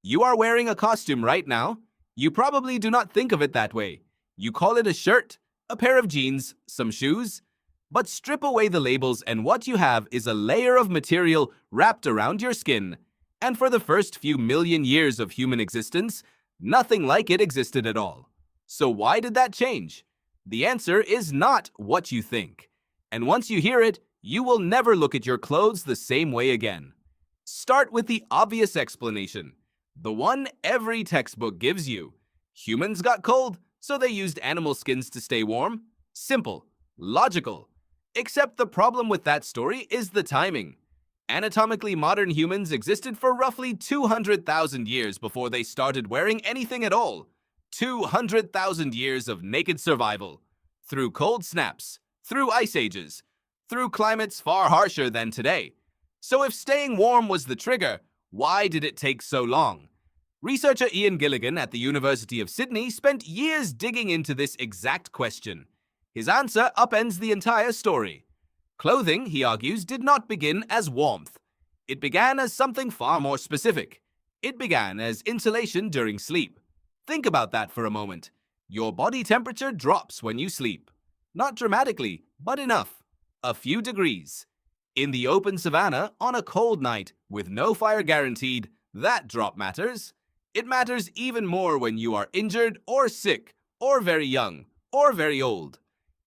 You are wearing a costume right now. You probably do not think of it that way. You call it a shirt, a pair of jeans, some shoes. But strip away the labels and what you have is a layer of material wrapped around your skin. And for the first few million years of human existence, nothing like it existed at all. So why did that change? The answer is not what you think. And once you hear it, you will never look at your clothes the same way again. Start with the obvious explanation, the one every textbook gives you. Humans got cold, so they used animal skins to stay warm. Simple, logical. Except the problem with that story is the timing. Anatomically modern humans existed for roughly 200,000 years before they started wearing anything at all. 200,000 years of naked survival. Through cold snaps, through ice ages, through climates far harsher than today. So if staying warm was the trigger, why did it take so long? Researcher Ian Gilligan at the University of Sydney spent years digging into this exact question. His answer upends the entire story. Clothing, he argues, did not begin as warmth. It began as something far more specific. It began as insulation during sleep. Think about that for a moment. Your body temperature drops when you sleep. Not dramatically, but enough. A few degrees. In the open savanna, on a cold night, with no fire guaranteed, that drop matters. It matters even more when you are injured or sick, or very young, or very old.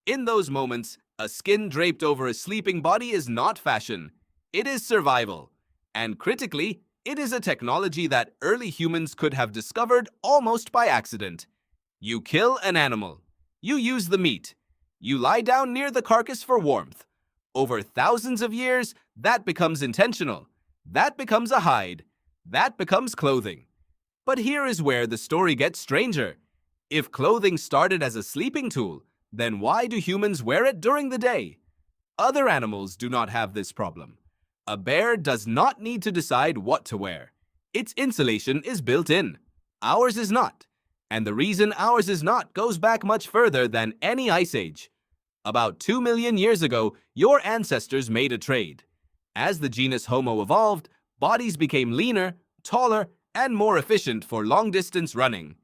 In those moments, a skin draped over a sleeping body is not fashion. It is survival. And critically, it is a technology that early humans could have discovered almost by accident. You kill an animal. You use the meat. You lie down near the carcass for warmth. Over thousands of years, that becomes intentional. That becomes a hide. That becomes clothing. But here is where the story gets stranger. If clothing started as a sleeping tool, then why do humans wear it during the day? Other animals do not have this problem. A bear does not need to decide what to wear. Its insulation is built in. Ours is not. And the reason ours is not goes back much further than any ice age. About 2 million years ago, your ancestors made a trade. As the genus Homo evolved, bodies became leaner, taller, and more efficient for long-distance running.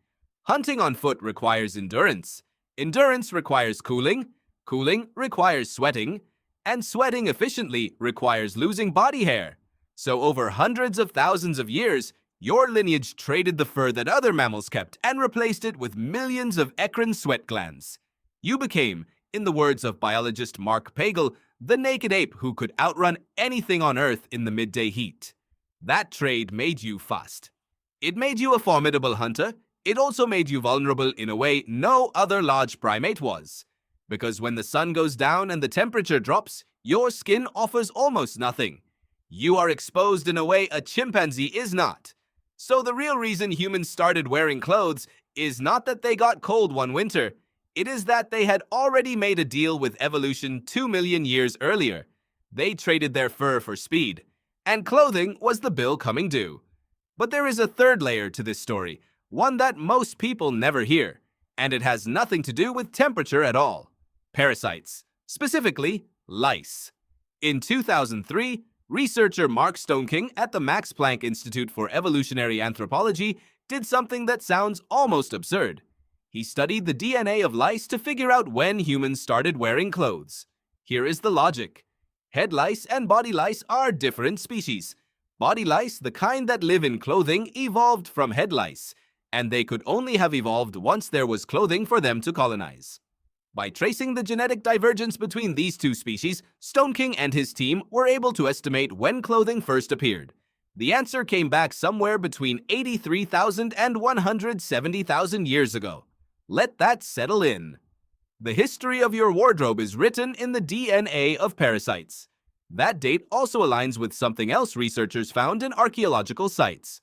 Hunting on foot requires endurance. Endurance requires cooling. Cooling requires sweating. And sweating efficiently requires losing body hair. So over hundreds of thousands of years, your lineage traded the fur that other mammals kept and replaced it with millions of eccrine sweat glands. You became, in the words of biologist Mark Pagel, the naked ape who could outrun anything on Earth in the midday heat. That trade made you fast. It made you a formidable hunter. It also made you vulnerable in a way no other large primate was. Because when the sun goes down and the temperature drops, your skin offers almost nothing. You are exposed in a way a chimpanzee is not. So the real reason humans started wearing clothes is not that they got cold one winter. It is that they had already made a deal with evolution 2 million years earlier. They traded their fur for speed. And clothing was the bill coming due. But there is a third layer to this story, one that most people never hear. And it has nothing to do with temperature at all. Parasites, specifically lice. In 2003, researcher Mark Stoneking at the Max Planck Institute for Evolutionary Anthropology did something that sounds almost absurd. He studied the DNA of lice to figure out when humans started wearing clothes. Here is the logic. Head lice and body lice are different species. Body lice, the kind that live in clothing, evolved from head lice, and they could only have evolved once there was clothing for them to colonize. By tracing the genetic divergence between these two species, Stoneking and his team were able to estimate when clothing first appeared. The answer came back somewhere between 83,000 and 170,000 years ago. Let that settle in. The history of your wardrobe is written in the DNA of parasites. That date also aligns with something else researchers found in archaeological sites.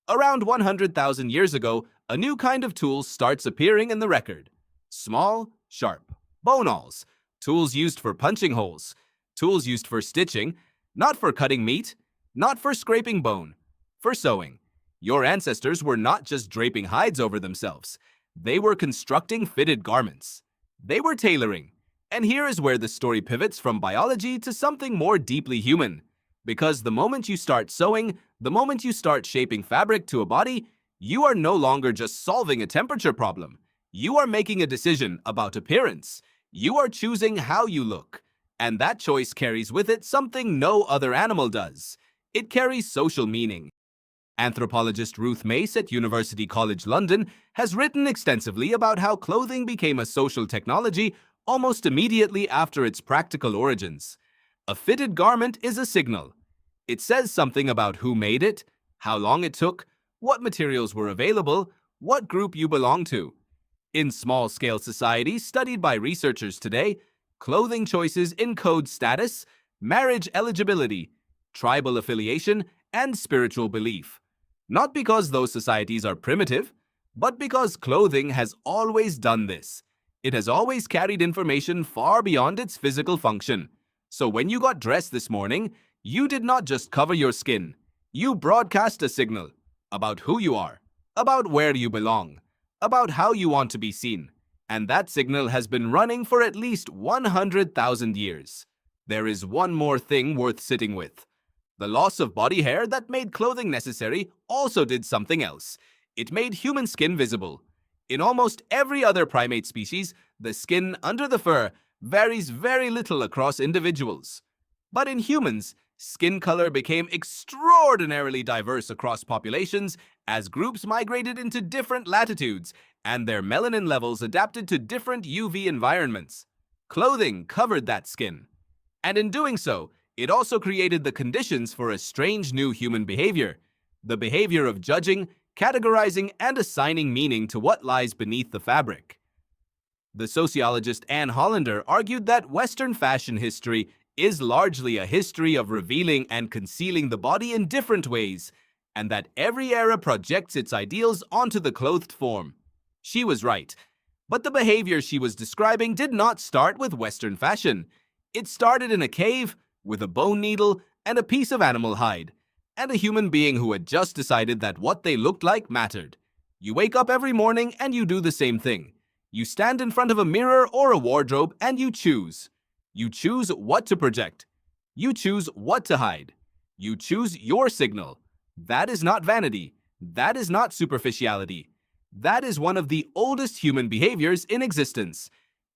Around 100,000 years ago, a new kind of tool starts appearing in the record. Small, sharp bone awls, tools used for punching holes, tools used for stitching, not for cutting meat, not for scraping bone, for sewing. Your ancestors were not just draping hides over themselves. They were constructing fitted garments. They were tailoring. And here is where the story pivots from biology to something more deeply human. Because the moment you start sewing, the moment you start shaping fabric to a body, you are no longer just solving a temperature problem. You are making a decision about appearance. You are choosing how you look. And that choice carries with it something no other animal does. It carries social meaning. Anthropologist Ruth Mace at University College London has written extensively about how clothing became a social technology almost immediately after its practical origins. A fitted garment is a signal. It says something about who made it, how long it took, what materials were available, what group you belong to. In small-scale societies studied by researchers today, clothing choices encode status, marriage eligibility, tribal affiliation, and spiritual belief. Not because those societies are primitive, but because clothing has always done this. It has always carried information far beyond its physical function. So when you got dressed this morning, you did not just cover your skin. You broadcast a signal about who you are, about where you belong, about how you want to be seen. And that signal has been running for at least 100,000 years. There is one more thing worth sitting with. The loss of body hair that made clothing necessary also did something else. It made human skin visible. In almost every other primate species, the skin under the fur varies very little across individuals. But in humans, skin color became extraordinarily diverse across populations as groups migrated into different latitudes and their melanin levels adapted to different UV environments. Clothing covered that skin. And in doing so, it also created the conditions for a strange new human behavior, the behavior of judging, categorizing, and assigning meaning to what lies beneath the fabric. The sociologist Anne Hollander argued that Western fashion history is largely a history of revealing and concealing the body in different ways, and that every era projects its ideals onto the clothed form. She was right, but the behavior she was describing did not start with Western fashion. It started in a cave, with a bone needle and a piece of animal hide, and a human being who had just decided that what they looked like mattered. You wake up every morning and you do the same thing. You stand in front of a mirror or a wardrobe and you choose. You choose what to project. You choose what to hide. You choose your signal. That is not vanity. That is not superficiality. That is one of the oldest human behaviors in existence.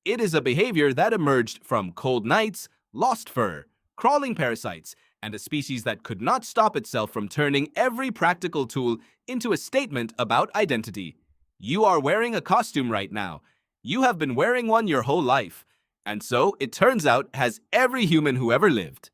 It is a behavior that emerged from cold nights, lost fur, crawling parasites, and a species that could not stop itself from turning every practical tool into a statement about identity. You are wearing a costume right now. You have been wearing one your whole life. And so, it turns out, has every human who ever lived.